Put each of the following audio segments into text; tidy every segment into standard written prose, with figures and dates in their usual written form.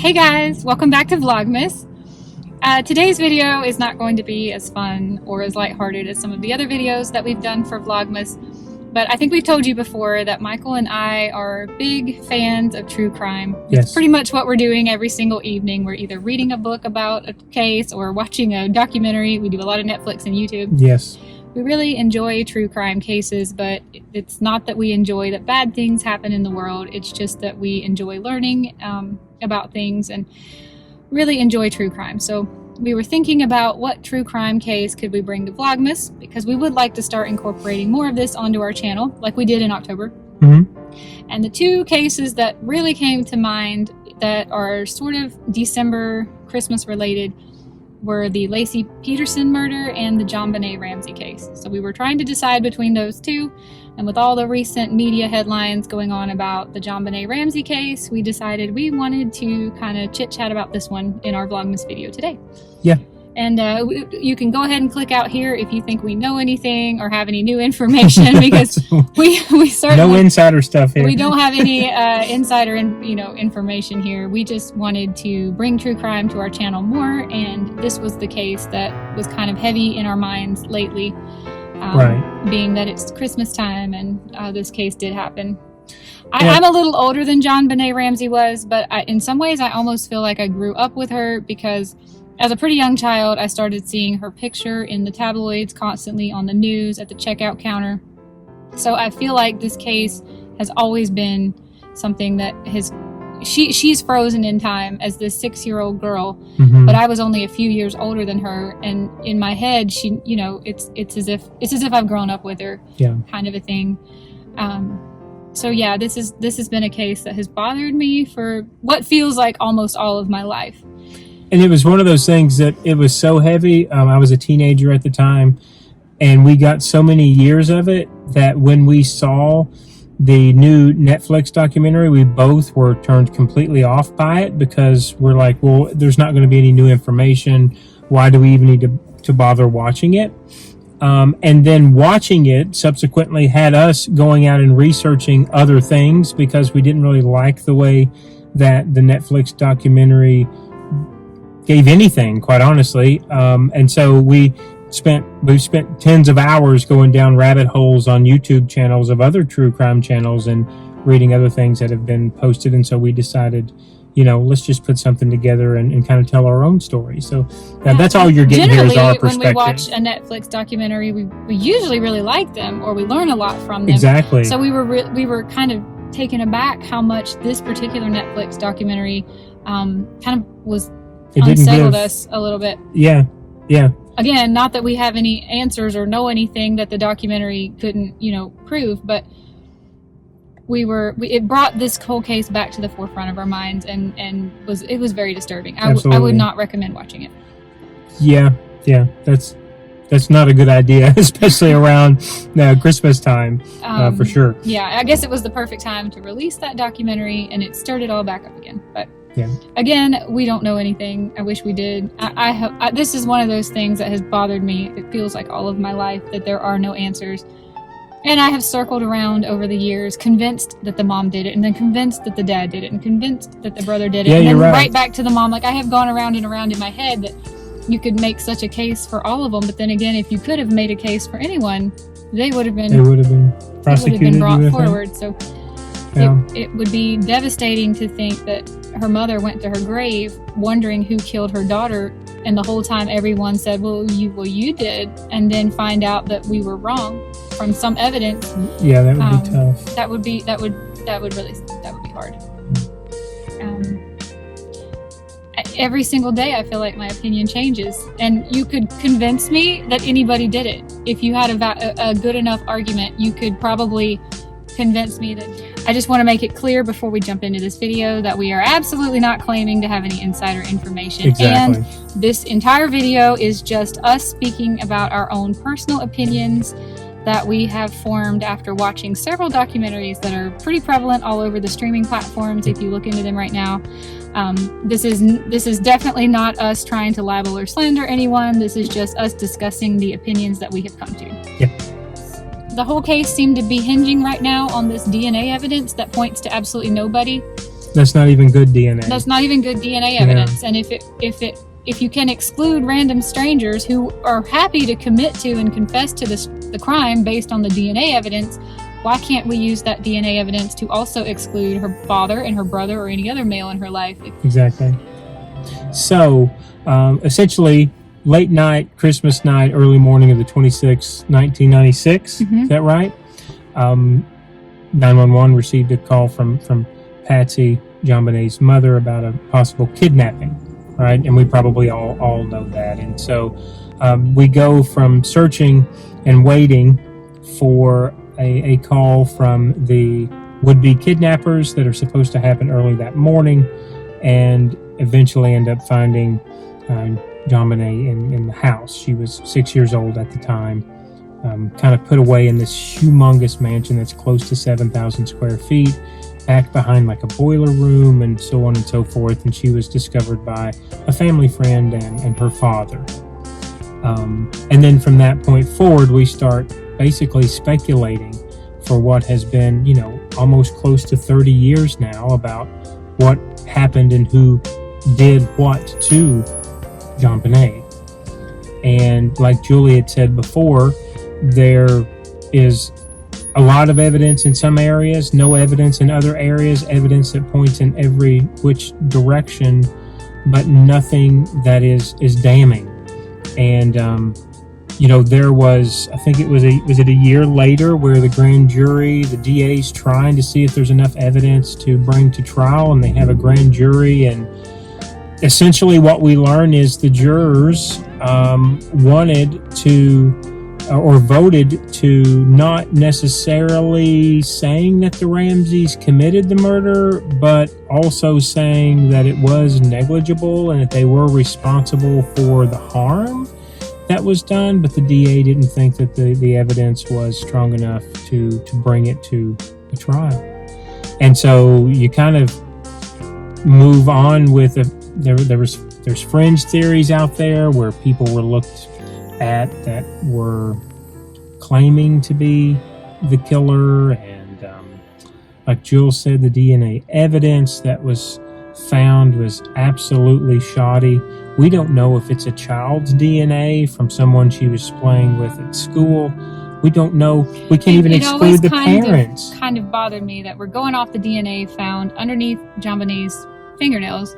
Hey guys, welcome back to Vlogmas. Today's video is not going to be as fun or as lighthearted as some of the other videos that we've done for Vlogmas, but I think we've told you before that Michael and I are big fans of true crime. Yes. It's pretty much what we're doing every single evening. We're either reading a book about a case or watching a documentary. We do a lot of Netflix and YouTube. Yes. We really enjoy true crime cases, but it's not that we enjoy that bad things happen in the world. It's just that we enjoy learning about things and really enjoy true crime. So we were thinking about what true crime case could we bring to Vlogmas, because we would like to start incorporating more of this onto our channel like we did in October. Mm-hmm. And the two cases that really came to mind that are sort of December Christmas related were the Lacey Peterson murder and the JonBenet Ramsey case. So we were trying to decide between those two, and with all the recent media headlines going on about the JonBenet Ramsey case, we decided we wanted to kind of chit-chat about this one in our Vlogmas video today. Yeah. And you can go ahead and click out here if you think we know anything or have any new information, because we certainly no insider stuff here. We don't have any insider information here. We just wanted to bring true crime to our channel more, and this was the case that was kind of heavy in our minds lately, right. Being that it's Christmas time and this case did happen. I'm a little older than JonBenet Ramsey was, but in some ways I almost feel like I grew up with her, because as a pretty young child, I started seeing her picture in the tabloids constantly, on the news, at the checkout counter. So I feel like this case has always been something that she's frozen in time as this 6-year-old girl, mm-hmm. but I was only a few years older than her, and in my head, it's as if I've grown up with her, yeah, kind of a thing. So yeah, this has been a case that has bothered me for what feels like almost all of my life. And it was one of those things that it was so heavy. I was a teenager at the time, and we got so many years of it that when we saw the new Netflix documentary, we both were turned completely off by it, because we're like, well, there's not going to be any new information. Why do we even need to bother watching it? And then watching it subsequently had us going out and researching other things, because we didn't really like the way that the Netflix documentary gave anything, quite honestly. And so we've spent tens of hours going down rabbit holes on YouTube channels of other true crime channels and reading other things that have been posted. And so we decided, let's just put something together and kind of tell our own story. So that's all you're getting here is our perspective. When we watch a Netflix documentary, we usually really like them, or we learn a lot from them. Exactly. So we were kind of taken aback how much this particular Netflix documentary kind of was unsettled us a little bit. Yeah. Again, not that we have any answers or know anything that the documentary couldn't, prove, but it brought this whole case back to the forefront of our minds, and it was very disturbing. I would not recommend watching it. Yeah, that's not a good idea, especially around Christmas time, for sure. Yeah, I guess it was the perfect time to release that documentary, and it stirred it all back up again. But yeah. Again, we don't know anything. I wish we did. This is one of those things that has bothered me. It feels like all of my life that there are no answers. And I have circled around over the years, convinced that the mom did it, and then convinced that the dad did it, and convinced that the brother did it, and then right back to the mom. Like, I have gone around and around in my head that you could make such a case for all of them. But then again, if you could have made a case for anyone, they would have been prosecuted, been brought forward. So yeah. It would be devastating to think that her mother went to her grave wondering who killed her daughter, and the whole time everyone said, well, you did, and then find out that we were wrong from some evidence. Yeah, that would be tough. That would be hard. Every single day I feel like my opinion changes, and you could convince me that anybody did it. If you had a good enough argument, you could probably convince me that. I just want to make it clear before we jump into this video that we are absolutely not claiming to have any insider information. Exactly. And this entire video is just us speaking about our own personal opinions that we have formed after watching several documentaries that are pretty prevalent all over the streaming platforms if you look into them right now. This is definitely not us trying to libel or slander anyone. This is just us discussing the opinions that we have come to. Yeah. The whole case seemed to be hinging right now on this DNA evidence that points to absolutely nobody. That's not even good DNA. That's not even good DNA evidence. And if you can exclude random strangers who are happy to commit to and confess to the crime based on the DNA evidence, why can't we use that DNA evidence to also exclude her father and her brother or any other male in her life? Exactly. So, essentially, late night, Christmas night, early morning of the 26th, 1996. Is that right? 911 received a call from Patsy, JonBenét's mother, about a possible kidnapping, right? And we probably all know that. And so we go from searching and waiting for a call from the would-be kidnappers that are supposed to happen early that morning, and eventually end up finding JonBenet in the house. She was 6 years old at the time, kind of put away in this humongous mansion that's close to 7,000 square feet, back behind like a boiler room and so on and so forth. And she was discovered by a family friend and her father. And then from that point forward, we start basically speculating for what has been, almost close to 30 years now about what happened and who did what to JonBenet. And like Julie had said before, there is a lot of evidence in some areas, no evidence in other areas, evidence that points in every which direction, but nothing that is damning. And there was, I think was it a year later, where the grand jury, the DA's trying to see if there's enough evidence to bring to trial, and they have a grand jury, and essentially what we learn is the jurors wanted to, or voted to, not necessarily saying that the Ramseys committed the murder, but also saying that it was negligible and that they were responsible for the harm that was done, but the DA didn't think that the evidence was strong enough to bring it to a trial. And so you kind of move on with there's fringe theories out there where people were looked at that were claiming to be the killer, and like Jules said, the DNA evidence that was found was absolutely shoddy. We don't know if it's a child's DNA from someone she was playing with at school. We don't know. We can't even exclude the parents. It kind of bothered me that we're going off the DNA found underneath JonBenét's fingernails,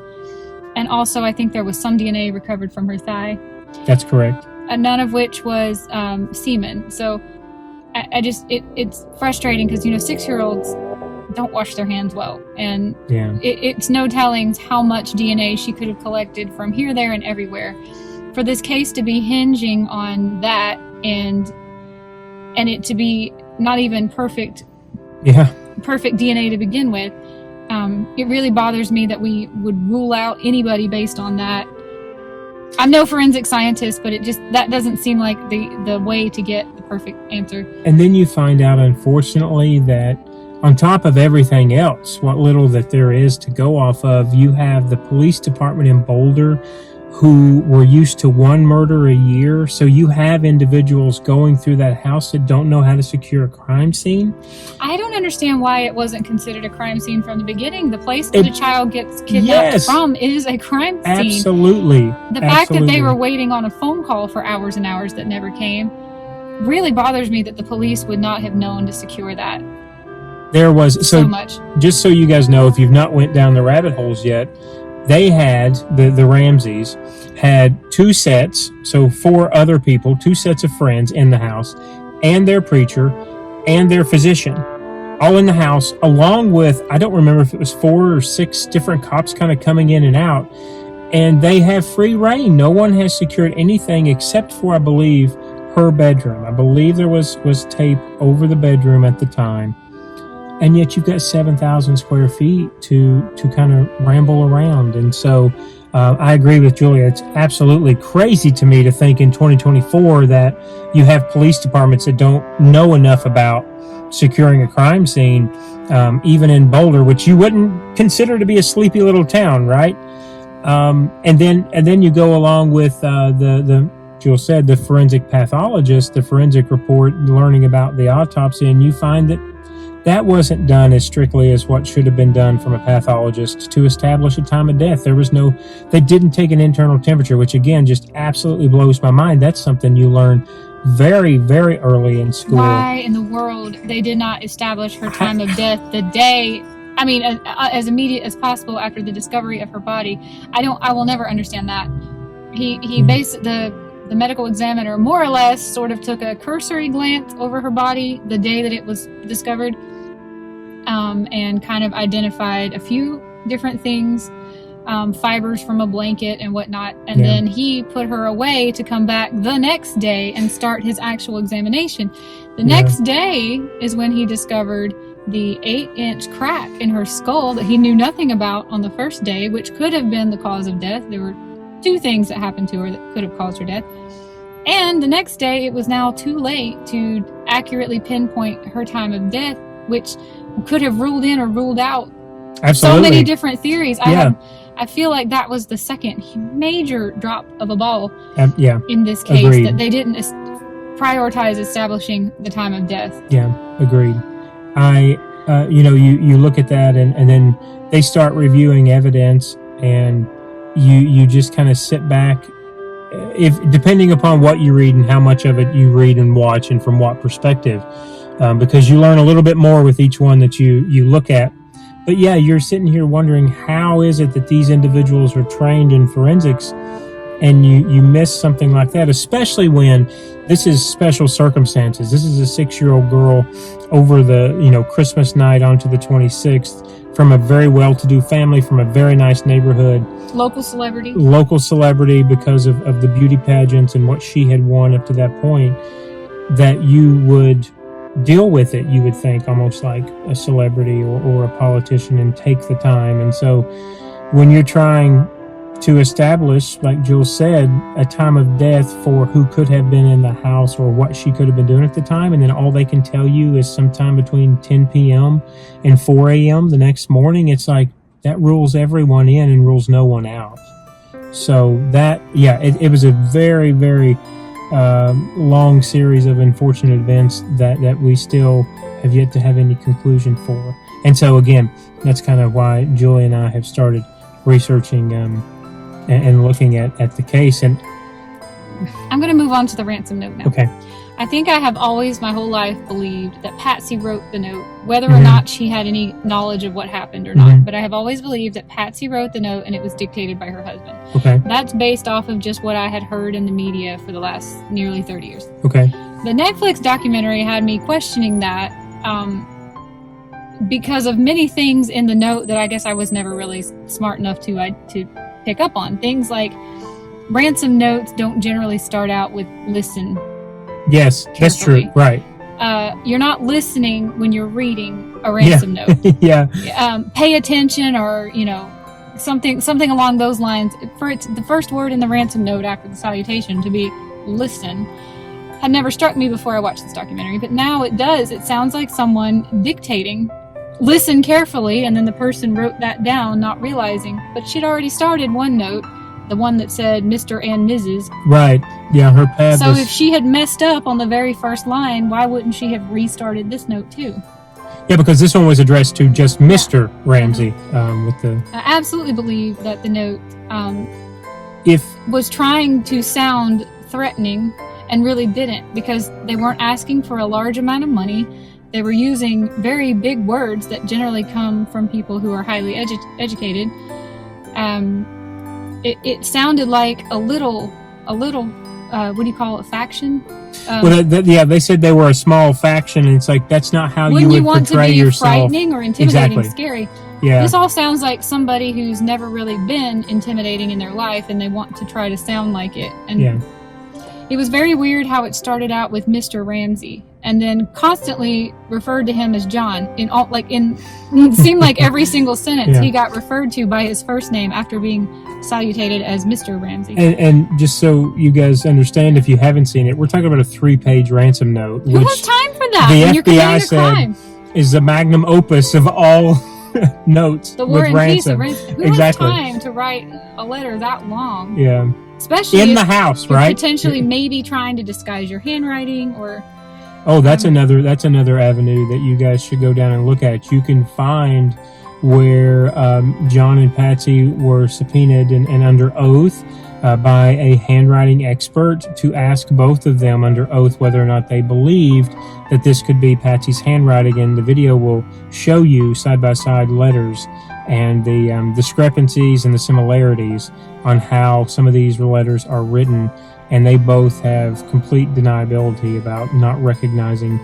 and also I think there was some DNA recovered from her thigh. That's correct. None of which was semen. So it's frustrating because 6-year-olds don't wash their hands well, and it's no telling how much DNA she could have collected from here, there, and everywhere. For this case to be hinging on that, and it to be not even perfect DNA to begin with, it really bothers me that we would rule out anybody based on that. I'm no forensic scientist, but that doesn't seem like the way to get the perfect answer. And then you find out, unfortunately, that on top of everything else, what little that there is to go off of, you have the police department in Boulder who were used to one murder a year. So you have individuals going through that house that don't know how to secure a crime scene. I don't understand why it wasn't considered a crime scene from the beginning. The place that a child gets kidnapped from is a crime scene. Absolutely. The fact that they were waiting on a phone call for hours and hours that never came really bothers me, that the police would not have known to secure that. There was so much. Just so you guys know, if you've not went down the rabbit holes yet, they had the Ramseys had 2 sets, so 4 other people, 2 sets of friends in the house, and their preacher and their physician, all in the house, along with, I don't remember if it was 4 or 6 different cops kind of coming in and out, and they have free reign. No one has secured anything except for, I believe, her bedroom. I believe there was tape over the bedroom at the time. And yet you've got 7,000 square feet to kind of ramble around. And so I agree with Julia. It's absolutely crazy to me to think in 2024 that you have police departments that don't know enough about securing a crime scene, even in Boulder, which you wouldn't consider to be a sleepy little town, right? And then you go along with the Jules said, the forensic pathologist, the forensic report, learning about the autopsy, and you find that that wasn't done as strictly as what should have been done from a pathologist to establish a time of death. They didn't take an internal temperature, which again just absolutely blows my mind. That's something you learn very, very early in school. Why in the world they did not establish her time of death the day, as immediate as possible after the discovery of her body? I will never understand that. He based the medical examiner more or less sort of took a cursory glance over her body the day that it was discovered, and kind of identified a few different things, fibers from a blanket and whatnot, and then he put her away to come back the next day and start his actual examination. The next day is when he discovered the 8-inch crack in her skull that he knew nothing about on the first day, which could have been the cause of death. There were 2 things that happened to her that could have caused her death. And the next day, it was now too late to accurately pinpoint her time of death, which could have ruled in or ruled out Absolutely. so many different theories. Yeah. I feel like that was the second major drop of a ball in this case. Agreed. That they didn't prioritize establishing the time of death. Yeah, agreed. You look at that and then they start reviewing evidence, and you just kind of sit back, depending upon what you read and how much of it you read and watch and from what perspective, because you learn a little bit more with each one that you look at. But yeah, you're sitting here wondering, how is it that these individuals are trained in forensics and you miss something like that, especially when this is special circumstances. This is a 6-year-old girl over the Christmas night onto the 26th, from a very well-to-do family, from a very nice neighborhood. Local celebrity because of the beauty pageants and what she had won up to that point, that you would deal with it, you would think, almost like a celebrity or a politician, and take the time. And so when you're trying to establish, like Jules said, a time of death for who could have been in the house or what she could have been doing at the time, and then all they can tell you is sometime between 10 p.m. and 4 a.m. the next morning, it's like that rules everyone in and rules no one out. So that, it was a very, very long series of unfortunate events that we still have yet to have any conclusion for. And so again, that's kind of why Julie and I have started researching and looking at the case. And I'm going to move on to the ransom note now. Okay. I think I have always my whole life believed that Patsy wrote the note, whether or not she had any knowledge of what happened or not. But I have always believed that Patsy wrote the note and it was dictated by her husband. Okay. That's based off of just what I had heard in the media for the last nearly 30 years. Okay. The Netflix documentary had me questioning that, because of many things in the note that I guess I was never really smart enough to pick up on. Things like ransom notes don't generally start out with "listen." Yes, carefully. That's true. Right. You're not listening when you're reading a ransom note. Pay attention, or something along those lines. For the first word in the ransom note after the salutation to be "listen" had never struck me before I watched this documentary, but now it does. It sounds like someone dictating, "Listen carefully," and then the person wrote that down, not realizing. But she'd already started one note, the one that said Mr. and Mrs. Right. Yeah, her pad. So if she had messed up on the very first line, why wouldn't she have restarted this note too? Yeah, because this one was addressed to just Mr. Ramsey. I absolutely believe that the note was trying to sound threatening and really didn't, because they weren't asking for a large amount of money. They were using very big words that generally come from people who are highly educated. It sounded like a little, what do you call it, faction? They said they were a small faction, and it's like, that's not how you would portray yourself. Wouldn't you want to be frightening or intimidating, scary? Yeah. This all sounds like somebody who's never really been intimidating in their life, and they want to try to sound like it. And it was very weird how it started out with Mr. Ramsey, and then constantly referred to him as John. It seemed like every single sentence he got referred to by his first name after being salutated as Mr. Ramsey. And just so you guys understand, if you haven't seen it, we're talking about a 3-page ransom note. Who has time for that? The FBI said is the magnum opus of all notes the War with and ransom. Peace of ransom. Who has time to write a letter that long? Yeah. Especially in the house, right? Potentially maybe trying to disguise your handwriting, or Oh, that's another avenue that you guys should go down and look at. You can find where John and Patsy were subpoenaed and under oath by a handwriting expert to ask both of them under oath whether or not they believed that this could be Patsy's handwriting. And the video will show you side-by-side letters and the discrepancies and the similarities on how some of these letters are written. And they both have complete deniability about not recognizing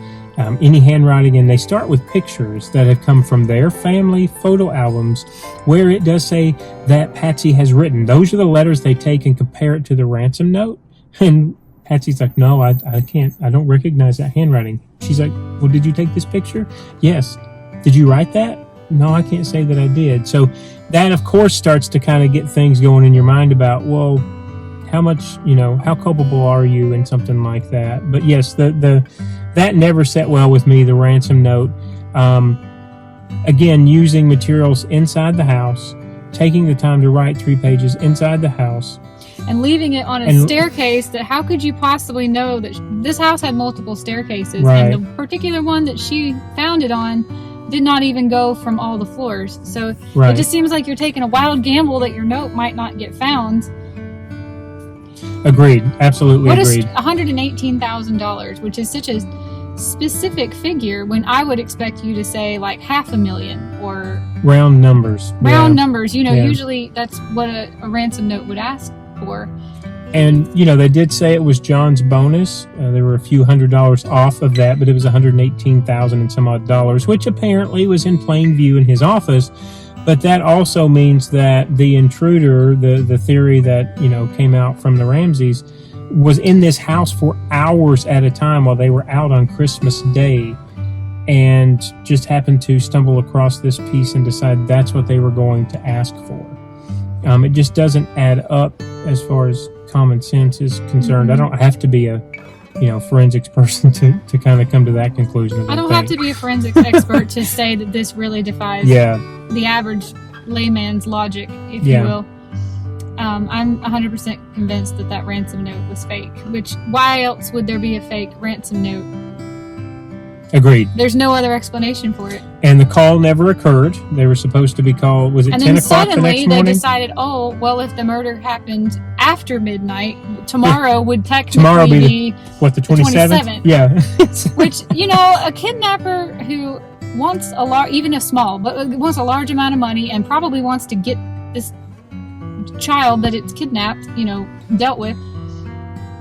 any handwriting. And they start with pictures that have come from their family photo albums where it does say that Patsy has written. Those are the letters they take and compare it to the ransom note. And Patsy's like, no, I can't. I don't recognize that handwriting. She's like, well, did you take this picture? Yes. Did you write that? No, I can't say that I did. So that, of course, starts to kind of get things going in your mind about, well, how much, how culpable are you in something like that? But yes, that never sat well with me, the ransom note. Again, using materials inside the house, taking the time to write 3 pages inside the house. And leaving it on a staircase that how could you possibly know that this house had multiple staircases? Right. And the particular one that she found it on did not even go from all the floors. So It just seems like you're taking a wild gamble that your note might not get found. Agreed. Absolutely agreed. $118,000, which is such a specific figure when I would expect you to say like $500,000 or round numbers. Numbers. Usually that's what a ransom note would ask for. And, they did say it was John's bonus. There were a few $100s off of that, but it was $118,000 and some odd dollars, which apparently was in plain view in his office. But that also means that the intruder, the theory that, came out from the Ramseys, was in this house for hours at a time while they were out on Christmas Day and just happened to stumble across this piece and decide that's what they were going to ask for. It just doesn't add up as far as common sense is concerned. I don't have to be a forensics person to kind of come to that conclusion. I don't have to be a forensics expert to say that this really defies the average layman's logic, if you will. I'm 100% convinced that ransom note was fake, which why else would there be a fake ransom note? Agreed. There's no other explanation for it. And the call never occurred. They were supposed to be called, was it 10 o'clock the next morning? And then suddenly they decided, oh, well, if the murder happened after midnight, tomorrow would technically be the 27th? Yeah. Which, a kidnapper who wants wants a large amount of money and probably wants to get this child that it's kidnapped, dealt with,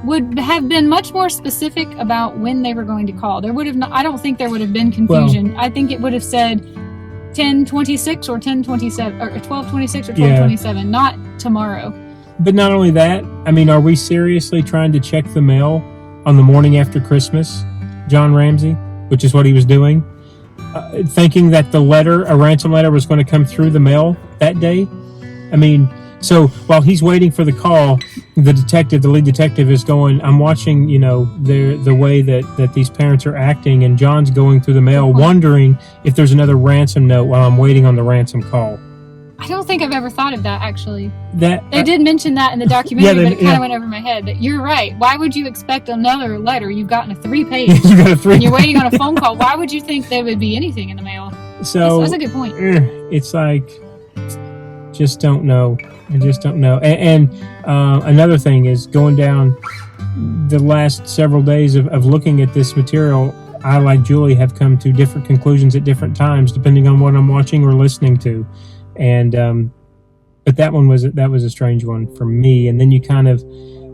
would have been much more specific about when they were going to call. There would have not, I don't think there would have been confusion. I think it would have said 10:26 or 10:27 or 12:26 or 12:27, not tomorrow. But not only that, are we seriously trying to check the mail on the morning after Christmas, John Ramsey, which is what he was doing, thinking that a ransom letter was going to come through the mail that day? So while he's waiting for the call, the lead detective is going, I'm watching, the way that these parents are acting, and John's going through the mail wondering if there's another ransom note while I'm waiting on the ransom call. I don't think I've ever thought of that, actually. They did mention that in the documentary, but it kind of went over my head. But you're right. Why would you expect another letter? You've gotten a 3-page. And you're waiting on a phone call. Why would you think there would be anything in the mail? So that's a good point. It's like, just don't know. I just don't know. And another thing is going down the last several days of looking at this material, I, like Julie, have come to different conclusions at different times, depending on what I'm watching or listening to. And but that was a strange one for me. And then you kind of,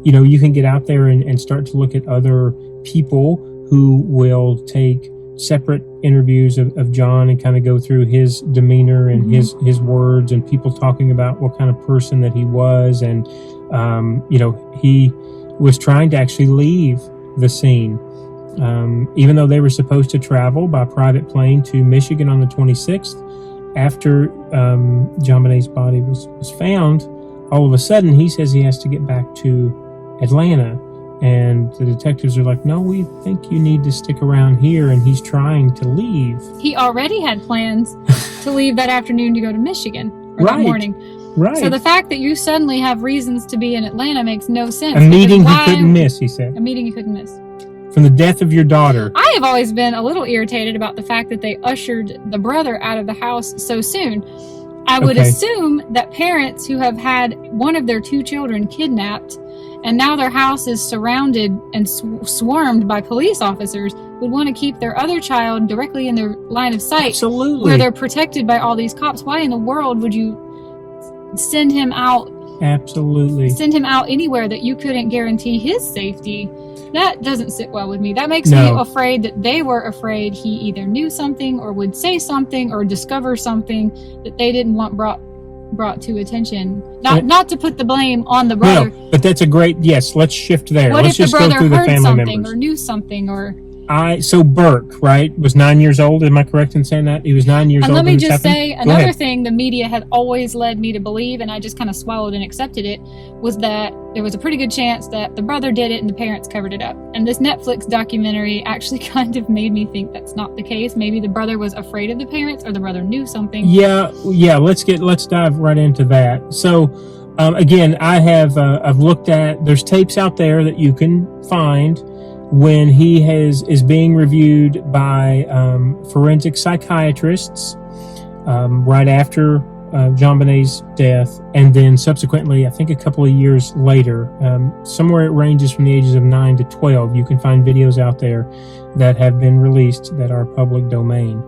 you can get out there and start to look at other people who will take separate interviews of John and kind of go through his demeanor and his words, and people talking about what kind of person that he was. And, he was trying to actually leave the scene. Even though they were supposed to travel by private plane to Michigan on the 26th, after John Bonet's body was found, all of a sudden he says he has to get back to Atlanta. And the detectives are like, no, we think you need to stick around here. And he's trying to leave. He already had plans to leave that afternoon to go to Michigan, or that morning. Right. So the fact that you suddenly have reasons to be in Atlanta makes no sense. A meeting he couldn't miss, he said. A meeting he couldn't miss. from the death of your daughter. I have always been a little irritated about the fact that they ushered the brother out of the house so soon. I would assume that parents who have had one of their 2 children kidnapped and now their house is surrounded and swarmed by police officers would want to keep their other child directly in their line of sight. Absolutely. Where they're protected by all these cops. Why in the world would you send him out? Absolutely. Send him out anywhere that you couldn't guarantee his safety. That doesn't sit well with me. That makes me afraid that they were afraid he either knew something or would say something or discover something that they didn't want brought to attention. Not to put the blame on the brother. No, but that's a great, yes, let's shift there. What let's if the brother heard something members. or knew something or... So Burke, right, was 9 years old. Am I correct in saying that? He was 9 years old. And let me just say, another thing the media had always led me to believe, and I just kind of swallowed and accepted it, was that there was a pretty good chance that the brother did it and the parents covered it up. And this Netflix documentary actually kind of made me think that's not the case. Maybe the brother was afraid of the parents or the brother knew something. Yeah, let's dive right into that. So, again, I've looked at, there's tapes out there that you can find when he is being reviewed by forensic psychiatrists right after John Bonet's death, and then subsequently, I think a couple of years later, somewhere it ranges from the ages of 9 to 12. You can find videos out there that have been released that are public domain,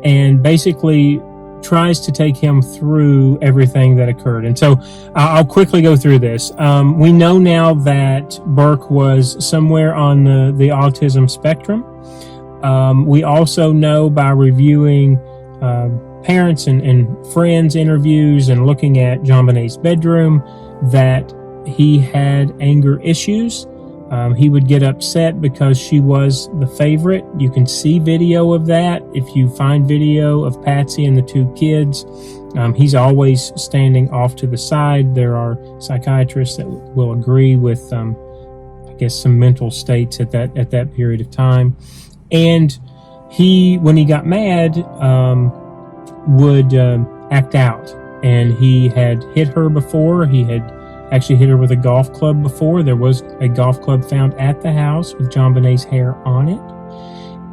and basically tries to take him through everything that occurred. And so I'll quickly go through this. We know now that Burke was somewhere on the autism spectrum. We also know by reviewing parents and friends interviews and looking at John Bonet's bedroom that he had anger issues. He would get upset because she was the favorite. You can see video of that. If you find video of Patsy and the 2 kids, he's always standing off to the side. There are psychiatrists that will agree with, I guess, some mental states at that period of time. And when he got mad, would act out. And he had hit her before. He had actually hit her with a golf club before. There was a golf club found at the house with John Bonet's hair on it.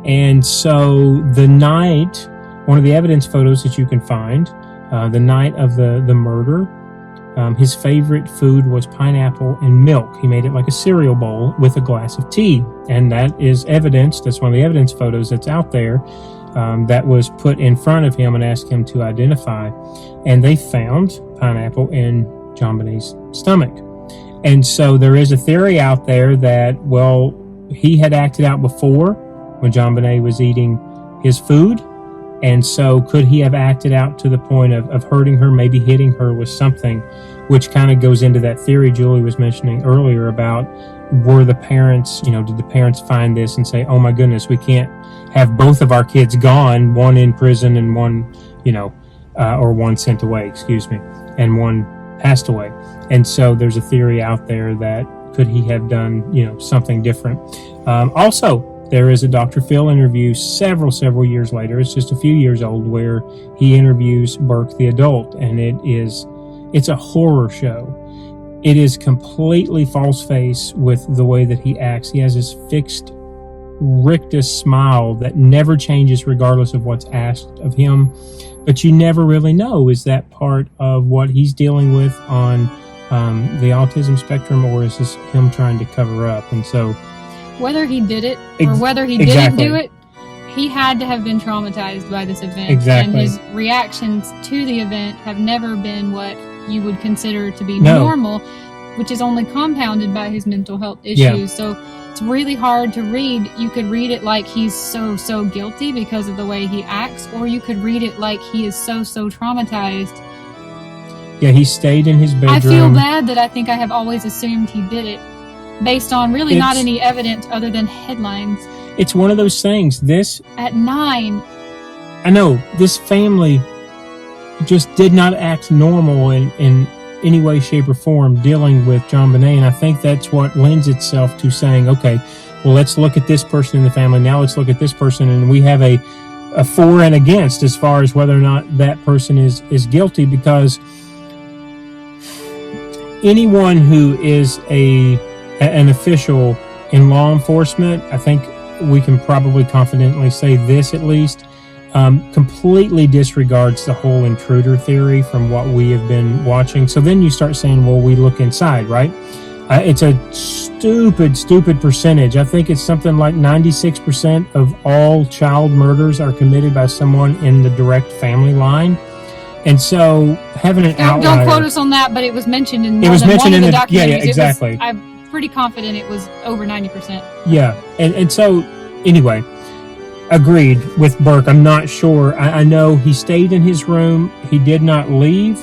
And so the night, one of the evidence photos that you can find, the night of the murder, his favorite food was pineapple and milk. He made it like a cereal bowl with a glass of tea. And that is evidence, that's one of the evidence photos that's out there, that was put in front of him and asked him to identify. And they found pineapple in John Bonet's stomach. And so there is a theory out there that, well, he had acted out before when John Bonet was eating his food. And so could he have acted out to the point of hurting her, maybe hitting her with something, which kind of goes into that theory Julie was mentioning earlier about, were the parents, did the parents find this and say, oh my goodness, we can't have both of our kids gone, one in prison and one, or one sent away, and one passed away. And so there's a theory out there that could he have done, something different. Also, there is a Dr. Phil interview several years later. It's just a few years old, where he interviews Burke the adult, and it's a horror show. It is completely false-face with the way that he acts. He has this fixed rictus smile that never changes regardless of what's asked of him. But you never really know, is that part of what he's dealing with on the autism spectrum, or is this him trying to cover up? And so, whether he did it or whether he didn't do it, he had to have been traumatized by this event. Exactly. And his reactions to the event have never been what you would consider to be normal, which is only compounded by his mental health issues. Yeah. So it's really hard to read. You could read it like he's so guilty because of the way he acts, or you could read it like he is so traumatized. Yeah, he stayed in his bedroom. I feel bad that I think I have always assumed he did it based on really not any evidence other than headlines. It's one of those things. This, at 9, I know, this family just did not act normal in any way, shape, or form dealing with John Bonet. And I think that's what lends itself to saying, okay, well, let's look at this person in the family. Now let's look at this person. And we have a for and against as far as whether or not that person is guilty, because anyone who is an official in law enforcement, I think we can probably confidently say this at least, completely disregards the whole intruder theory from what we have been watching. So then you start saying, well, we look inside, right? It's a stupid percentage. I think it's something like 96% of all child murders are committed by someone in the direct family line. And so having an outlier... Don't quote us on that, but it was mentioned in one of the documentaries. Yeah, exactly. I'm pretty confident it was over 90%. Yeah, and so, anyway, agreed with Burke. I'm not sure. I know he stayed in his room. He did not leave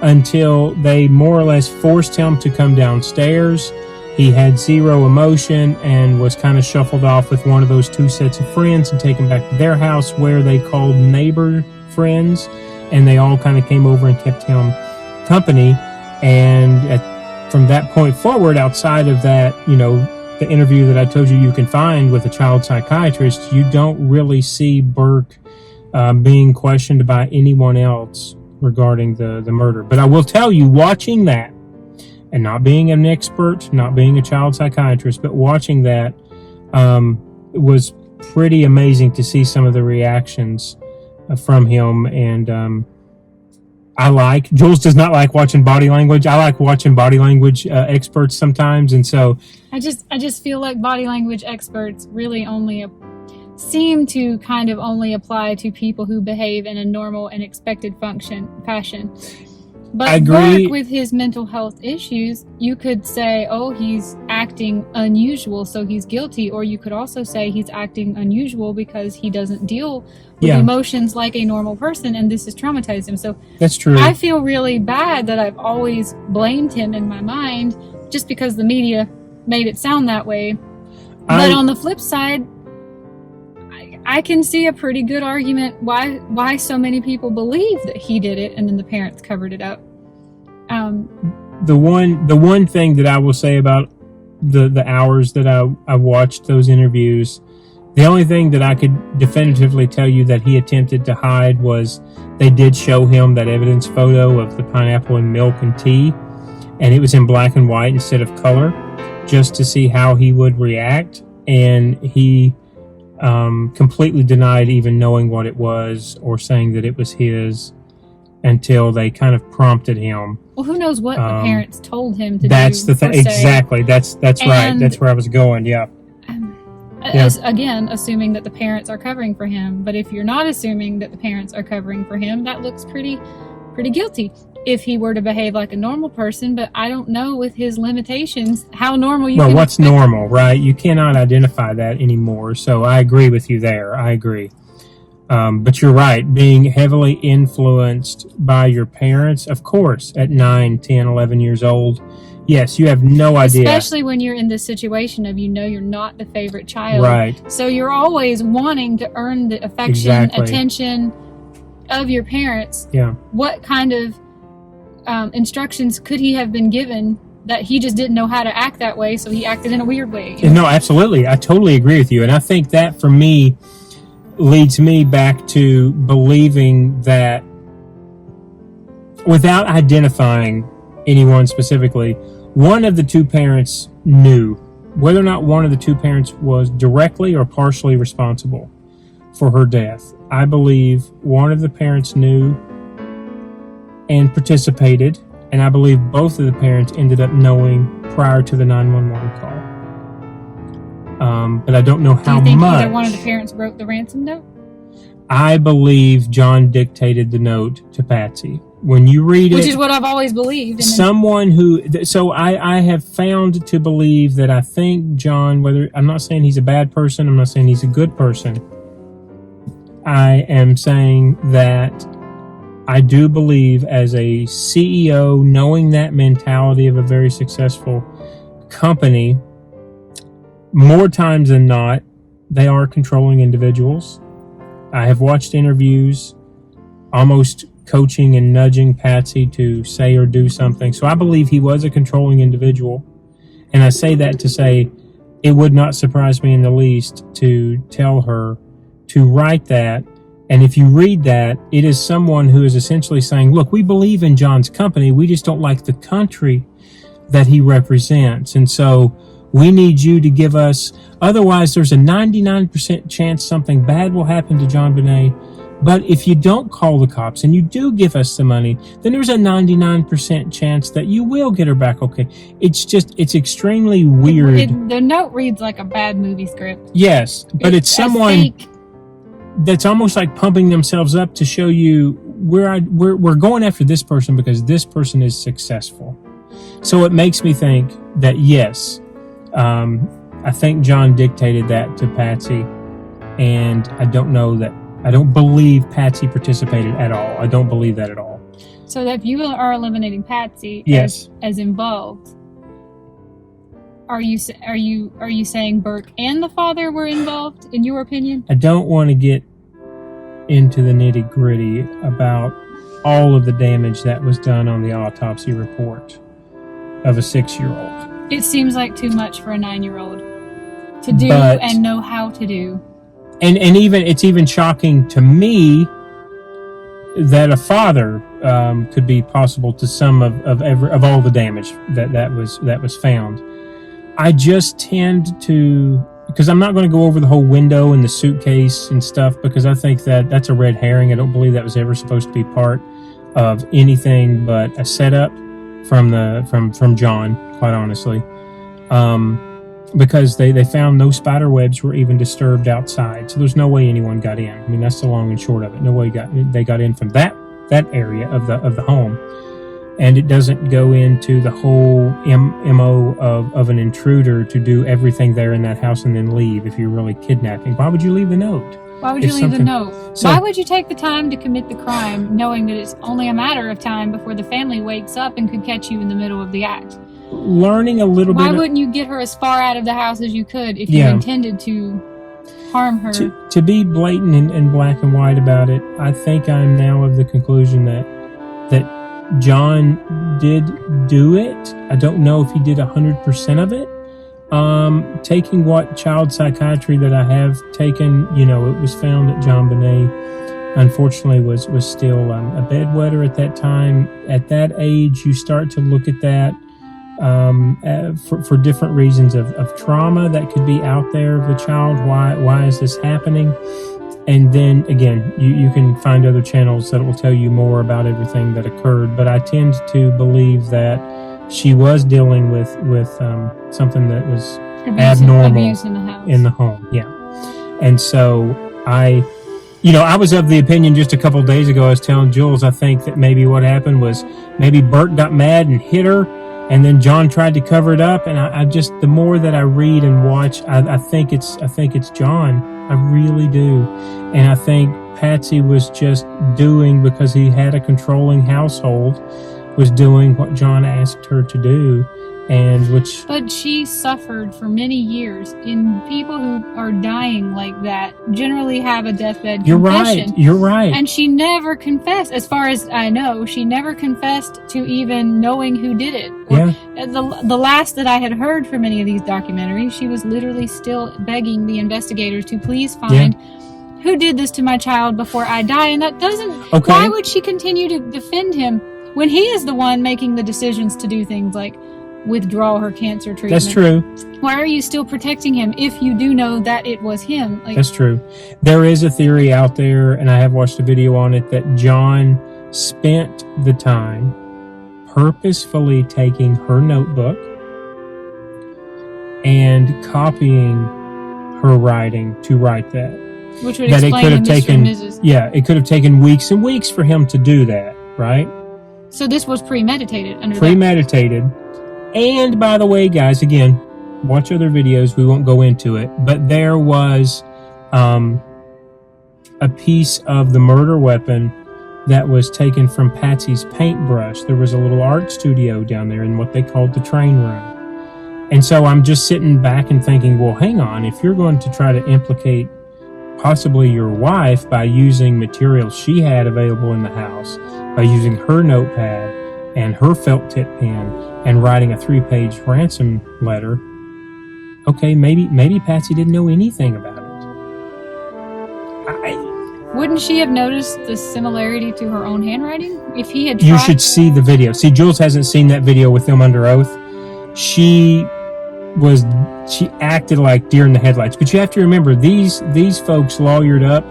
until they more or less forced him to come downstairs. He had zero emotion and was kind of shuffled off with one of those two sets of friends and taken back to their house, where they called neighbor friends, and they all kind of came over and kept him company. And from that point forward, outside of that, the interview that I told you can find with a child psychiatrist, you don't really see Burke being questioned by anyone else regarding the murder. But I will tell you, watching that, and not being an expert, not being a child psychiatrist, but watching that, it was pretty amazing to see some of the reactions from him. And Jules does not like watching body language. I like watching body language experts sometimes. And so I just feel like body language experts really only seem to kind of only apply to people who behave in a normal and expected fashion. But Burke, with his mental health issues, you could say, oh, he's acting unusual, so he's guilty. Or you could also say he's acting unusual because he doesn't deal with emotions like a normal person, and this has traumatized him. So that's true. I feel really bad that I've always blamed him in my mind just because the media made it sound that way. But on the flip side, I can see a pretty good argument why so many people believe that he did it and then the parents covered it up. The one thing that I will say about the hours that I watched those interviews, the only thing that I could definitively tell you that he attempted to hide was they did show him that evidence photo of the pineapple and milk and tea, and it was in black and white instead of color, just to see how he would react. And he completely denied even knowing what it was or saying that it was his until they kind of prompted him. Well, who knows what the parents told him to that's do. That's the thing. Exactly. That's right. That's where I was going. Yeah. Again, assuming that the parents are covering for him. But if you're not assuming that the parents are covering for him, that looks pretty guilty. If he were to behave like a normal person, but I don't know with his limitations how normal you can what's expect. Normal, right? You cannot identify that anymore. So I agree with you there. I agree. But you're right. Being heavily influenced by your parents, of course, at 9, 10, 11 years old, yes, you have no idea. Especially when you're in this situation of you're not the favorite child. Right. So you're always wanting to earn the affection, attention of your parents. Yeah. What kind of instructions could he have been given that he just didn't know how to act that way, so he acted in a weird way? No, absolutely. I totally agree with you. And I think that, for me, leads me back to believing that, without identifying anyone specifically, one of the two parents knew. Whether or not one of the two parents was directly or partially responsible for her death, I believe one of the parents knew and participated, and I believe both of the parents ended up knowing prior to the 911 call. But I don't know how much. Do you think either one of the parents wrote the ransom note? I believe John dictated the note to Patsy. When you read it, which is what I've always believed. Someone who, so I have found to believe that I think John, I'm not saying he's a bad person, I'm not saying he's a good person. I am saying that I do believe, as a CEO, knowing that mentality of a very successful company, more times than not, they are controlling individuals. I have watched interviews almost coaching and nudging Patsy to say or do something. So I believe he was a controlling individual. And I say that to say it would not surprise me in the least to tell her to write that. And if you read that, it is someone who is essentially saying, look, we believe in John's company. We just don't like the country that he represents. And so We need you to give us, otherwise there's a 99% chance something bad will happen to John Bonet. But if you don't call the cops and you do give us the money, then there's a 99% chance that you will get her back okay. It's extremely weird. The note reads like a bad movie script. Yes, but it's someone that's almost like pumping themselves up to show you we're going after this person because this person is successful. So it makes me think that, yes, I think John dictated that to Patsy, and I don't believe Patsy participated at all. I don't believe that at all. So that if you are eliminating Patsy yes. as involved, are you saying Burke and the father were involved, in your opinion? I don't want to get into the nitty-gritty about all of the damage that was done on the autopsy report of a 6-year-old. It seems like too much for a 9-year-old to do and know how to do. And it's even shocking to me that a father could be possible to some of all the damage that was found. I just tend to, because I'm not going to go over the whole window and the suitcase and stuff, because I think that's a red herring. I don't believe that was ever supposed to be part of anything but a setup from John, quite honestly. Because they found no spider webs were even disturbed outside, so there's no way anyone got in. I mean, that's the long and short of it. No way they got in from that area of the home, and it doesn't go into the whole MO of an intruder to do everything there in that house and then leave. If you're really kidnapping, why would you leave the note? Why would you leave the note? Why would you take the time to commit the crime, knowing that it's only a matter of time before the family wakes up and could catch you in the middle of the act? Learning a little bit. Why wouldn't you get her as far out of the house as you could if you intended to harm her? To be blatant and black and white about it, I think I'm now of the conclusion that John did do it. I don't know if he did 100% of it. Taking what child psychiatry that I have taken, it was found that John Bonet, unfortunately, was still a bedwetter at that time. At that age, you start to look at that for different reasons of trauma that could be out there of the child. Why is this happening? And then again, you can find other channels that will tell you more about everything that occurred. But I tend to believe that she was dealing with something that was abnormal in the home. Yeah. And so I was of the opinion just a couple of days ago, I was telling Jules, I think that maybe what happened was maybe Bert got mad and hit her, and then John tried to cover it up. And I just, the more that I read and watch, I think it's John. I really do. And I think Patsy was just doing, because he had a controlling household, was doing what John asked her to do. But she suffered for many years. And people who are dying like that generally have a deathbed confession. You're right. And she never confessed. As far as I know, she never confessed to even knowing who did it. The last that I had heard from any of these documentaries, she was literally still begging the investigators to please find who did this to my child before I die. And that doesn't... Okay. Why would she continue to defend him when he is the one making the decisions to do things like withdraw her cancer treatment? That's true. Why are you still protecting him if you do know that it was him? That's true. There is a theory out there, and I have watched a video on it, that John spent the time purposefully taking her notebook and copying her writing to write that. Which would explain the Mr. and Mrs. Yeah, it could have taken weeks and weeks for him to do that, right? So this was premeditated. Premeditated. And by the way, guys, again, watch other videos. We won't go into it. But there was a piece of the murder weapon that was taken from Patsy's paintbrush. There was a little art studio down there in what they called the train room. And so I'm just sitting back and thinking, well, hang on. If you're going to try to implicate possibly your wife by using material she had available in the house, by using her notepad and her felt tip pen and writing a 3-page ransom letter, okay, maybe Patsy didn't know anything about it. Wouldn't she have noticed the similarity to her own handwriting if he had tried? You should see the video. See, Jules hasn't seen that video with them under oath. She she acted like deer in the headlights. But you have to remember, these folks lawyered up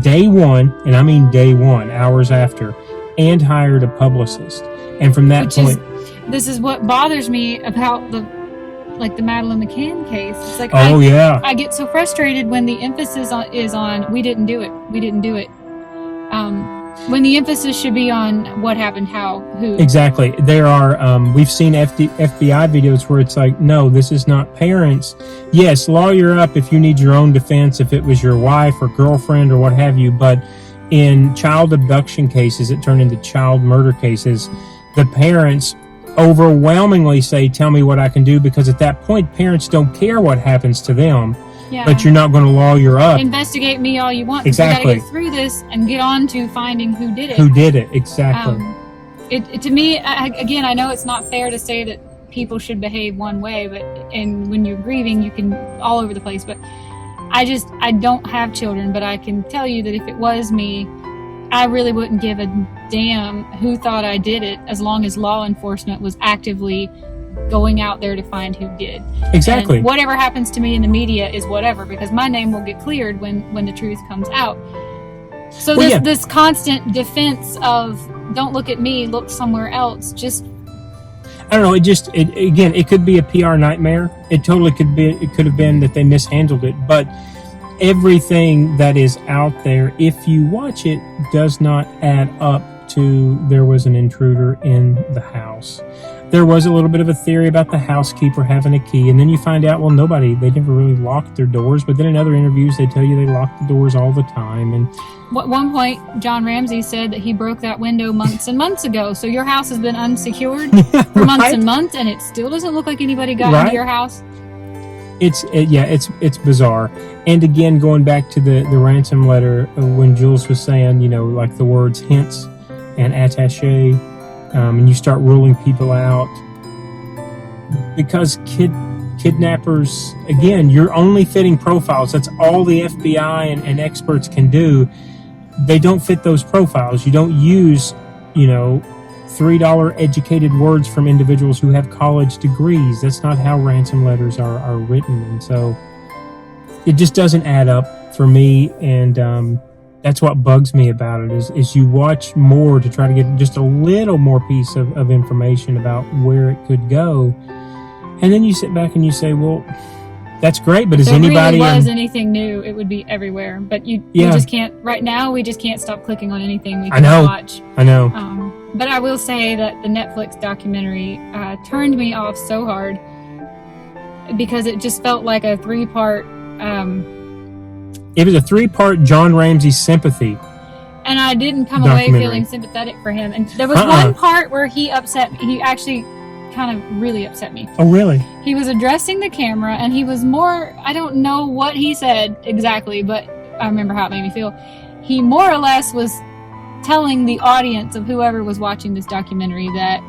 day one, and I mean day one, hours after, and hired a publicist. And from that point, this is what bothers me about the Madeleine McCann case. It's like, I get so frustrated when the emphasis is on we didn't do it. When the emphasis should be on what happened, how, who. Exactly. There are, we've seen FBI videos where it's like, no, this is not parents. Yes, lawyer up if you need your own defense, if it was your wife or girlfriend or what have you. But in child abduction cases, it turned into child murder cases. The parents overwhelmingly say, tell me what I can do, because at that point, parents don't care what happens to them. Yeah. But you're not going to lawyer up. Investigate me all you want. Exactly. You got to get through this and get on to finding who did it. Who did it, exactly. To me, again, I know it's not fair to say that people should behave one way, and when you're grieving, you can all over the place. But I don't have children, but I can tell you that if it was me, I really wouldn't give a damn who thought I did it, as long as law enforcement was actively going out there to find who did. Exactly. And whatever happens to me in the media is whatever, because my name will get cleared when the truth comes out. So this constant defense of don't look at me, look somewhere else, just, I don't know, it could be a PR nightmare. It totally could be. It could have been that they mishandled it, but everything that is out there, if you watch it, does not add up to there was an intruder in the house. There was a little bit of a theory about the housekeeper having a key, and then you find out, well, they never really locked their doors, but then in other interviews, they tell you they lock the doors all the time. And at one point, John Ramsey said that he broke that window months and months ago, so your house has been unsecured for months and months, and it still doesn't look like anybody got into your house. It's bizarre. And again, going back to the ransom letter, when Jules was saying, like the words hints and attaché, and you start ruling people out, because kidnappers, again, you're only fitting profiles. That's all the FBI and experts can do. They don't fit those profiles. You don't use, $3 educated words from individuals who have college degrees. That's not how ransom letters are written. And so it just doesn't add up for me. And that's what bugs me about it is you watch more to try to get just a little more piece of information about where it could go. And then you sit back and you say, well, that's great, but is anybody... If there really was anything new, it would be everywhere. But we just can't... Right now, we just can't stop clicking on anything we can watch. I know. But I will say that the Netflix documentary turned me off so hard, because it just felt like a 3-part... it was a 3-part John Ramsey sympathy. And I didn't come away feeling sympathetic for him. And there was one part where he upset me. He actually kind of really upset me. Oh, really? He was addressing the camera, and he was more, I don't know what he said exactly, but I remember how it made me feel. He more or less was telling the audience of whoever was watching this documentary that,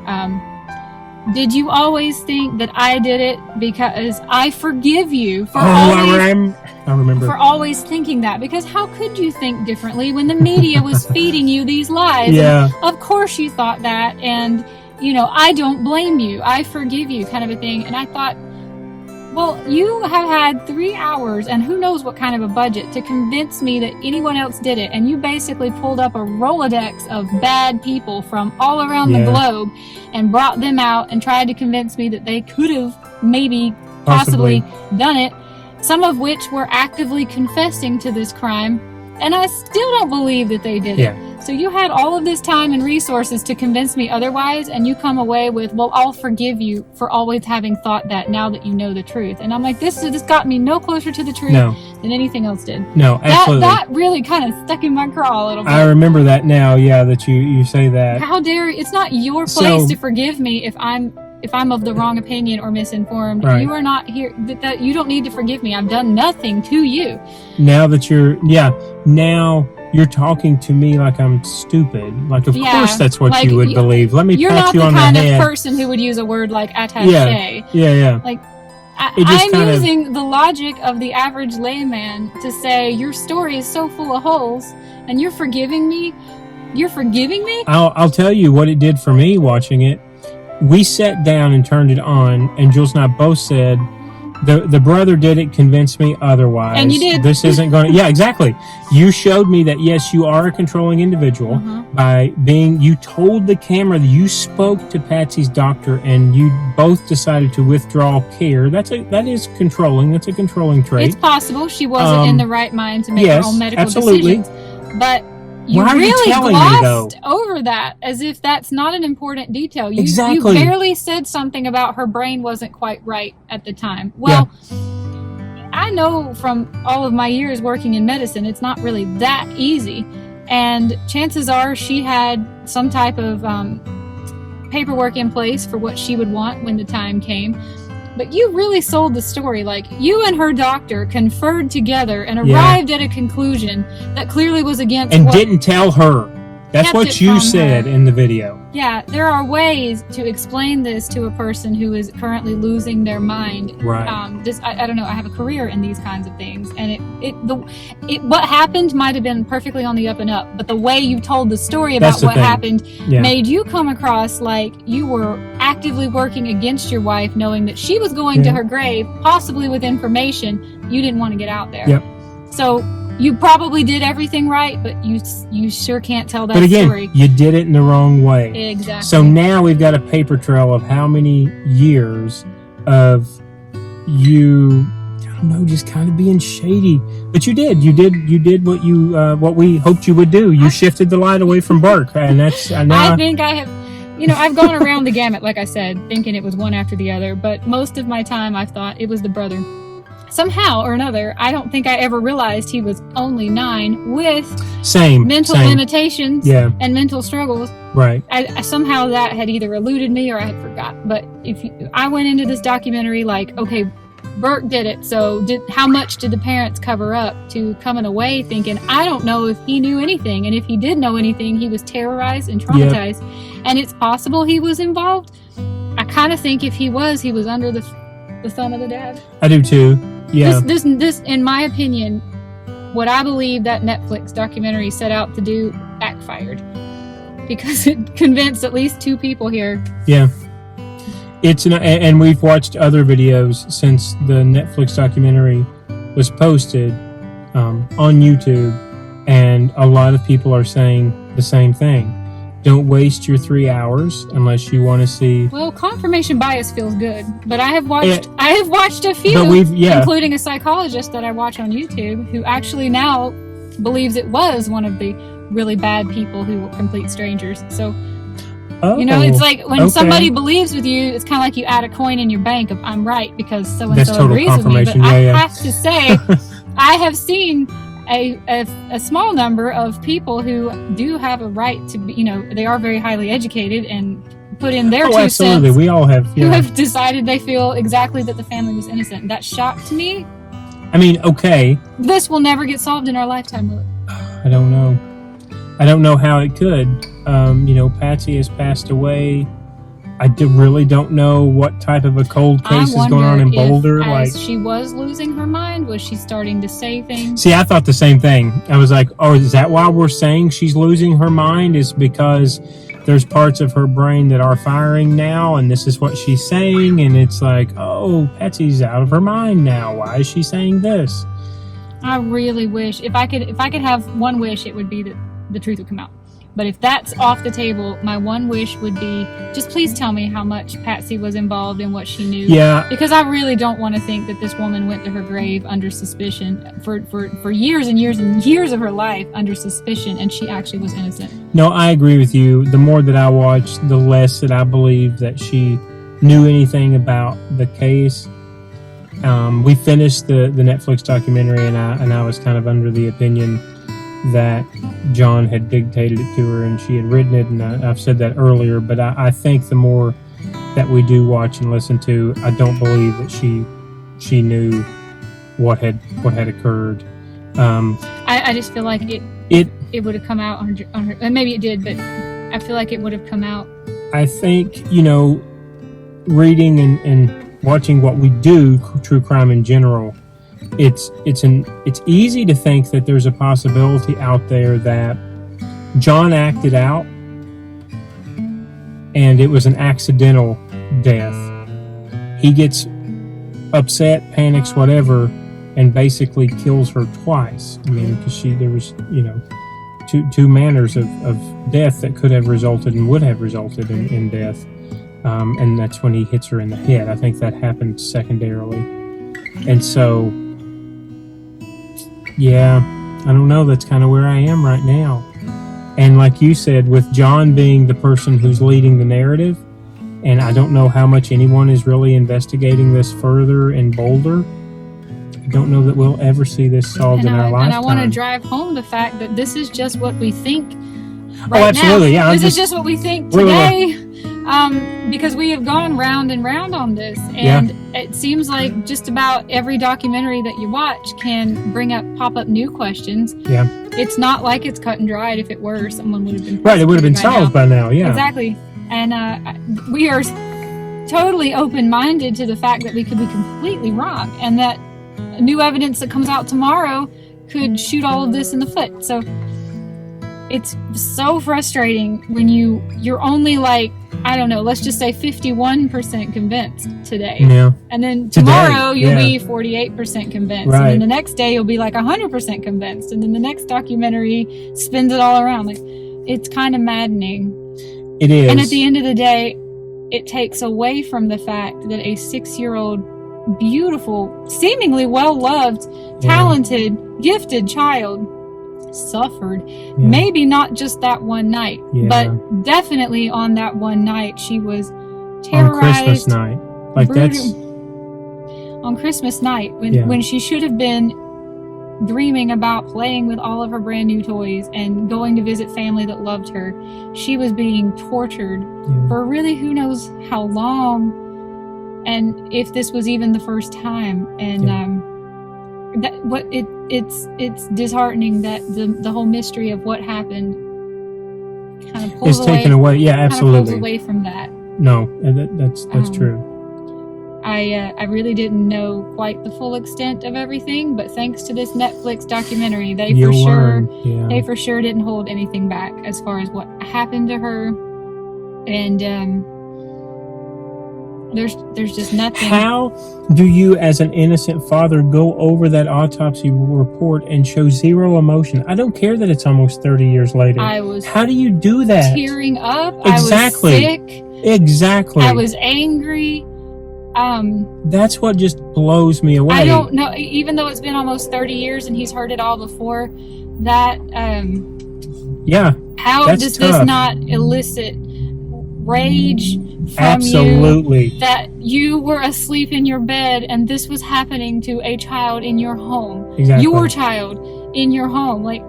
did you always think that I did it? Because I forgive you for for always thinking that. Because how could you think differently when the media was feeding you these lies? Yeah. And of course you thought that, and I don't blame you. I forgive you, kind of a thing. And I thought, well, you have had 3 hours and who knows what kind of a budget to convince me that anyone else did it. And you basically pulled up a Rolodex of bad people from all around the globe and brought them out and tried to convince me that they could have possibly done it. Some of which were actively confessing to this crime. And I still don't believe that they did it. So you had all of this time and resources to convince me otherwise, and you come away with, well, I'll forgive you for always having thought that now that you know the truth. And I'm like, this got me no closer to the truth than anything else did. No, absolutely. That really kind of stuck in my craw a little bit. I remember that now, that you say that. How dare you? It's not your place to forgive me if I'm of the wrong opinion or misinformed. Right. You are not here. That you don't need to forgive me. I've done nothing to you. Now that now you're talking to me like I'm stupid. Like, of course that's what you would believe. Let me pat you on the head. You're not the kind of person who would use a word like attaché. Yeah. Like, I'm using the logic of the average layman to say, your story is so full of holes, and you're forgiving me? You're forgiving me? I'll tell you what it did for me watching it. We sat down and turned it on, and Jules and I both said, The brother didn't convince me otherwise. And you did. This isn't going to... Yeah, exactly. You showed me that, yes, you are a controlling individual by being... You told the camera that you spoke to Patsy's doctor and you both decided to withdraw care. That is controlling. That's a controlling trait. It's possible she wasn't in the right mind to make her own medical decisions. But... You Why are really you telling glossed me, over that as if that's not an important detail. You Exactly. You barely said something about her brain wasn't quite right at the time. Well, I know from all of my years working in medicine, it's not really that easy. And chances are she had some type of paperwork in place for what she would want when the time came. But you really sold the story. Like, you and her doctor conferred together and arrived at a conclusion that clearly was against and didn't tell her. That's what you said in the video. Yeah, there are ways to explain this to a person who is currently losing their mind. Right. I don't know. I have a career in these kinds of things, and what happened might have been perfectly on the up and up, but the way you told the story about what happened made you come across like you were actively working against your wife, knowing that she was going to her grave, possibly with information you didn't want to get out there. Yep. So you probably did everything right, but you sure can't tell that story. But again, story. You did it in the wrong way. Exactly. So now we've got a paper trail of how many years of you, I don't know, just kind of being shady. But you did what what we hoped you would do. You shifted the light away from Burke, and that's now. I think I have. I've gone around the gamut, like I said, thinking it was one after the other. But most of my time, I've thought it was the brother. Somehow or another, I don't think I ever realized he was only 9 with mental limitations and mental struggles. Right. I somehow that had either eluded me or I had forgot. But I went into this documentary like, okay, Burke did it. So how much did the parents cover up to coming away thinking, I don't know if he knew anything. And if he did know anything, he was terrorized and traumatized. Yep. And it's possible he was involved. I kind of think if he was under the thumb of the dad. I do too. Yeah. This, in my opinion, what I believe that Netflix documentary set out to do backfired because it convinced at least 2 people here. Yeah. And we've watched other videos since the Netflix documentary was posted on YouTube, and a lot of people are saying the same thing. Don't waste your 3 hours unless you want to see. Well, confirmation bias feels good, but I have watched a few, including a psychologist that I watch on YouTube, who actually now believes it was one of the really bad people who were complete strangers. So, it's like when somebody believes with you, it's kind of like you add a coin in your bank of I'm right because so and so agrees with me. But I have to say, I have seen a small number of people who do have a right to be, they are very highly educated and put in their 2 absolutely. cents. We all have. Who have decided they feel exactly that the family was innocent. That shocked me. I mean, okay. This will never get solved in our lifetime, will it? I don't know. I don't know how it could. Patsy has passed away. I really don't know what type of a cold case is going on in Boulder. As she was losing her mind, was she starting to say things? See, I thought the same thing. I was like, oh, is that why we're saying she's losing her mind? Is because there's parts of her brain that are firing now, and this is what she's saying, and it's like, oh, Patsy's out of her mind now. Why is she saying this? I really wish if I could have one wish, it would be that the truth would come out. But if that's off the table, my one wish would be just please tell me how much Patsy was involved in what she knew. Yeah. Because I really don't want to think that this woman went to her grave under suspicion for years and years and years of her life under suspicion, and she actually was innocent. No, I agree with you. The more that I watch, the less that I believe that she knew anything about the case. We finished the Netflix documentary, and I was kind of under the opinion that John had dictated it to her and she had written it, and I've said that earlier, but I think the more that we do watch and listen to, I don't believe that she knew what had occurred. I just feel like it would have come out on her, and maybe it did, but I feel like it would have come out. I think, reading and watching what we do, true crime in general, it's easy to think that there's a possibility out there that John acted out and it was an accidental death. He gets upset, panics, whatever, and basically kills her twice. I mean, because there was, two manners of death that could have resulted and would have resulted in death. And that's when he hits her in the head. I think that happened secondarily. And so, yeah, I don't know. That's kind of where I am right now. And like you said, with John being the person who's leading the narrative, and I don't know how much anyone is really investigating this further in Boulder, I don't know that we'll ever see this solved in our lifetime. And I want to drive home the fact that this is just what we think right absolutely. now. Yeah, this is just what we think today. Because we have gone round and round on this, and it seems like just about every documentary that you watch can pop up new questions. Yeah, it's not like it's cut and dried. If it were, someone would have been right. It would have been solved by now. Yeah, exactly. And we are totally open-minded to the fact that we could be completely wrong, and that new evidence that comes out tomorrow could shoot all of this in the foot. So it's so frustrating when you're only like, I don't know, let's just say 51% convinced today. Yeah. And then tomorrow you'll be 48% convinced. Right. And then the next day you'll be like 100% convinced. And then the next documentary spins it all around. Like, it's kind of maddening. It is. And at the end of the day, it takes away from the fact that a 6-year-old, beautiful, seemingly well-loved, talented, gifted child suffered. Maybe not just that one night, but definitely on that one night she was terrorized. On Christmas night. Like on Christmas night, when she should have been dreaming about playing with all of her brand new toys and going to visit family that loved her, she was being tortured for really who knows how long, and if this was even the first time. And it's disheartening that the whole mystery of what happened kind of pulls taken away. Yeah, absolutely. Pulls away from that. No, that's true. I really didn't know quite the full extent of everything, but thanks to this Netflix documentary, they for sure didn't hold anything back as far as what happened to her. And there's just nothing. How do you, as an innocent father, go over that autopsy report and show zero emotion? I don't care that it's almost 30 years later. How do you do that? Tearing up. Exactly. I was sick. Exactly. I was angry. That's what just blows me away. I don't know. Even though it's been almost 30 years and he's heard it all before, that how does this not elicit rage from you, that you were asleep in your bed and this was happening to a child in your home, your child in your home? Like,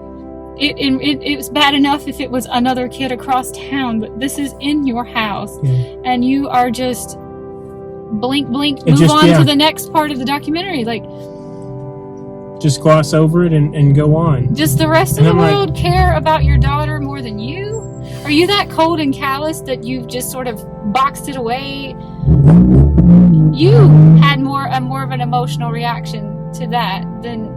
it was bad enough if it was another kid across town, but this is in your house, and you are just blink, move on to the next part of the documentary. Like, just gloss over it and go on. Does the rest of the world care about your daughter more than you? Are you that cold and callous that you've just sort of boxed it away? You had more of an emotional reaction to that than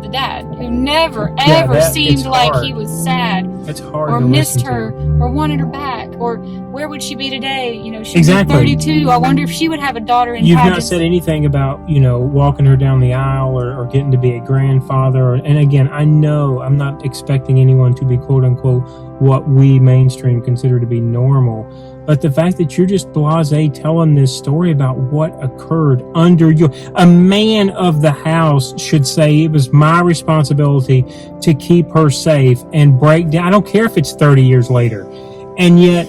the dad, who never ever seemed like he was sad or missed her or wanted her back, or where would she be today? She's 32. I wonder if she would have a daughter in You've not said anything about walking her down the aisle or getting to be a grandfather. And again, I know I'm not expecting anyone to be quote unquote what we mainstream consider to be normal, but the fact that you're just blasé telling this story about what occurred under a man of the house should say it was my responsibility to keep her safe and break down. I don't care if it's 30 years later, and yet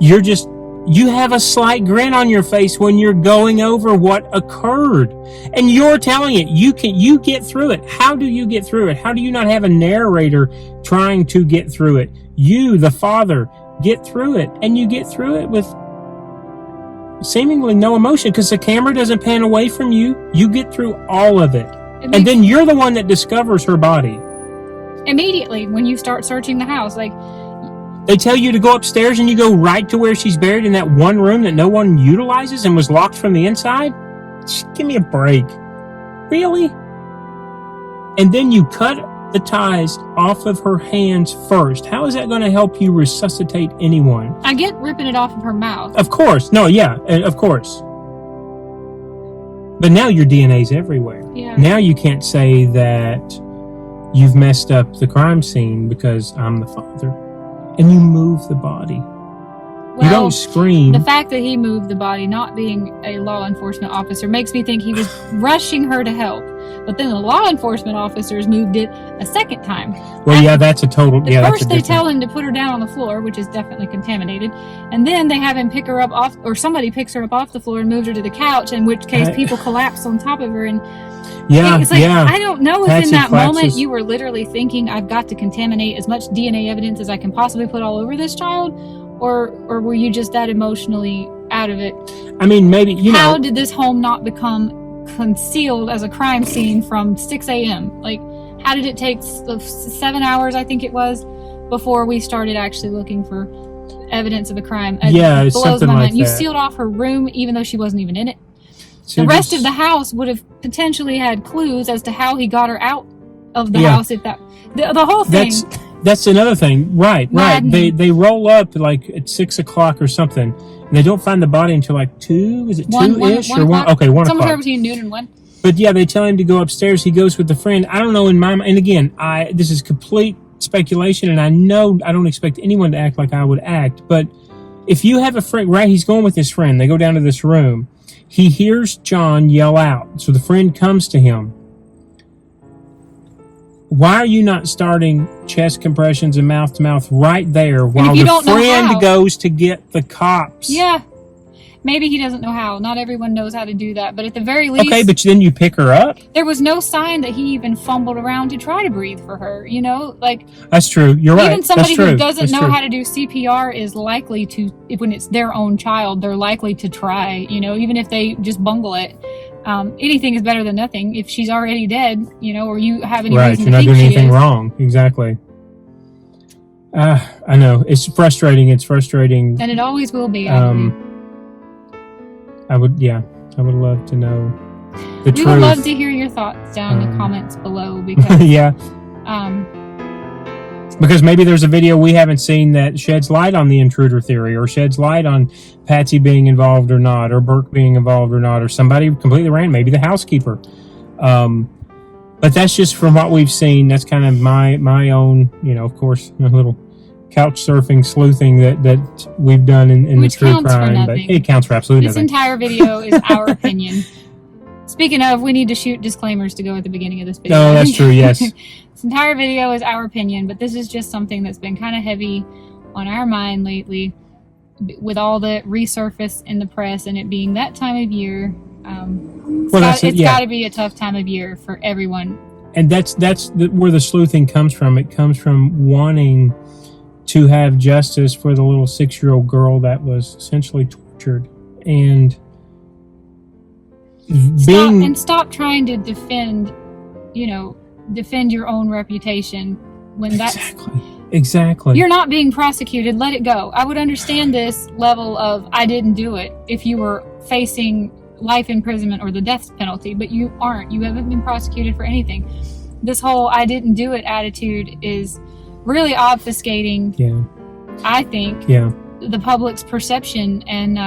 you have a slight grin on your face when you're going over what occurred, and you're telling it. You get through it. How do you get through it? How do you not have a narrator trying to get through it? You, the father, get through it, and you get through it with seemingly no emotion because the camera doesn't pan away from you. You get through all of it, and then you're the one that discovers her body immediately when you start searching the house. Like, they tell you to go upstairs and you go right to where she's buried in that one room that no one utilizes and was locked from the inside. Just give me a break. Really? And then you cut the ties off of her hands first. How is that going to help you resuscitate anyone? I get ripping it off of her mouth. Of course. No, yeah, of course. But now your DNA's everywhere. Yeah. Now you can't say that you've messed up the crime scene because I'm the father. And you move the body. Well, you don't scream. The fact that he moved the body, not being a law enforcement officer, makes me think he was rushing her to help. But then the law enforcement officers moved it a second time. Well, yeah, that's a total... At first they tell him to put her down on the floor, which is definitely contaminated. And then they have him pick her up off... Or somebody picks her up off the floor and moves her to the couch, in which case people collapse on top of her. And it's like, I don't know if in that moment you were literally thinking, I've got to contaminate as much DNA evidence as I can possibly put all over this child, or were you just that emotionally out of it? I mean, maybe, How did this home not become concealed as a crime scene from 6 a.m.? Like, how did it take 7 hours, I think it was, before we started actually looking for evidence of a crime? It blows my mind. You sealed off her room even though she wasn't even in it. So the rest of the house would have potentially had clues as to how he got her out of the house. If that the whole thing. That's another thing, right? They roll up like at 6 o'clock or something, and they don't find the body until like 2. Is it 2-ish or 1? Okay, 1 o'clock. Somewhere between noon and 1. But yeah, they tell him to go upstairs. He goes with the friend. I don't know in my mind. And again, this is complete speculation, and I know I don't expect anyone to act like I would act. But if you have a friend, right? He's going with his friend. They go down to this room. He hears John yell out, so the friend comes to him. Why are you not starting chest compressions and mouth-to-mouth right there while the friend goes to get the cops? Yeah. Maybe he doesn't know how. Not everyone knows how to do that. But at the very least... Okay, but then you pick her up? There was no sign that he even fumbled around to try to breathe for her, Like... That's true. You're right. Even somebody who doesn't know how to do CPR is likely to... When it's their own child, they're likely to try, even if they just bungle it. Anything is better than nothing. If she's already dead, or you have any reason to think she is. Right, you're not doing anything wrong. Exactly. I know. It's frustrating. And it always will be. I would love to know the truth. We would love to hear your thoughts down in the comments below because... Because maybe there's a video we haven't seen that sheds light on the intruder theory, or sheds light on Patsy being involved or not, or Burke being involved or not, or somebody completely random, maybe the housekeeper. But that's just from what we've seen. That's kind of my own, of course, a little couch surfing, sleuthing that we've done in the true crime. But it counts for absolutely nothing. This entire video is our opinion. Speaking of, we need to shoot disclaimers to go at the beginning of this video. Oh, that's true, yes. This entire video is our opinion, but this is just something that's been kind of heavy on our mind lately with all the resurface in the press and it being that time of year. It's got to be a tough time of year for everyone. And that's where the sleuthing comes from. It comes from wanting to have justice for the little 6-year-old girl that was essentially tortured. And stop trying to defend your own reputation when that's exactly you're not being prosecuted. Let it go. I would understand this level of I didn't do it if you were facing life imprisonment or the death penalty, but you aren't. You haven't been prosecuted for anything. This whole I didn't do it attitude is really obfuscating, I think, the public's perception and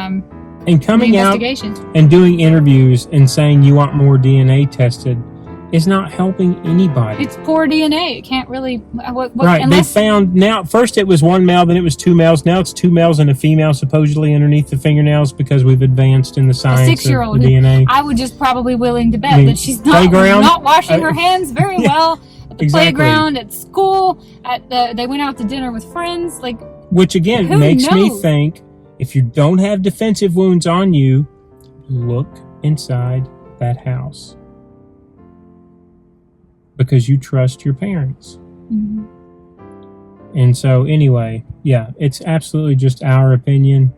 coming out and doing interviews and saying you want more DNA tested is not helping anybody. It's poor DNA. It can't really... They found... Now, first it was 1 male, then it was 2 males. Now it's 2 males and a female supposedly underneath the fingernails because we've advanced in the science of the DNA. I would just probably willing to bet that she's not washing her hands very well at the playground, at school, they went out to dinner with friends. Which again makes me think, if you don't have defensive wounds on you, look inside that house. Because you trust your parents. Mm-hmm. And so anyway, it's absolutely just our opinion.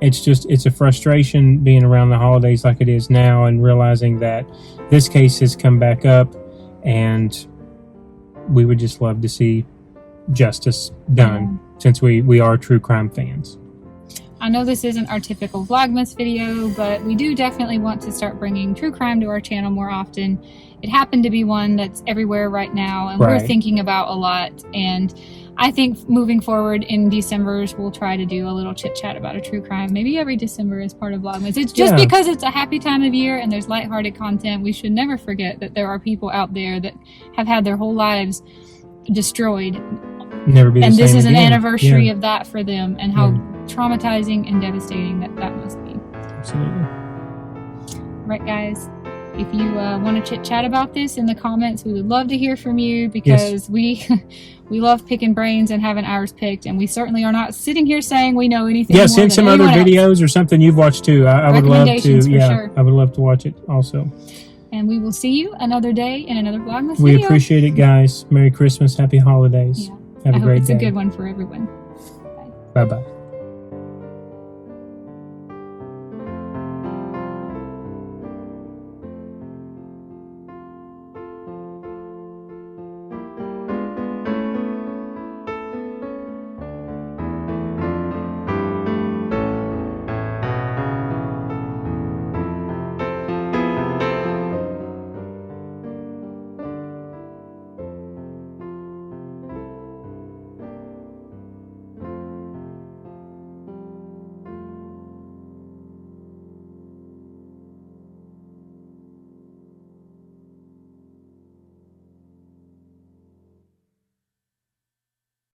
It's a frustration being around the holidays like it is now and realizing that this case has come back up and we would just love to see justice done since we are true crime fans. I know this isn't our typical Vlogmas video, but we do definitely want to start bringing true crime to our channel more often. It happened to be one that's everywhere right now, and we're thinking about a lot. And I think moving forward in Decembers, we'll try to do a little chit chat about a true crime. Maybe every December as part of Vlogmas. It's just because it's a happy time of year and there's lighthearted content. We should never forget that there are people out there that have had their whole lives destroyed. Never be the and same this is an again. anniversary of that for them, and how traumatizing and devastating that must be. Absolutely. Right, guys. If you want to chit chat about this in the comments, we would love to hear from you, because we love picking brains and having ours picked, and we certainly are not sitting here saying we know anything. Yeah, send some other videos or something you've watched too. I would love to. Yeah, sure. I would love to watch it also. And we will see you another day in another Vlogmas We video. appreciate it, guys. Merry Christmas, happy holidays. Yeah. Have a great day. I hope it's a good one for everyone. Bye bye.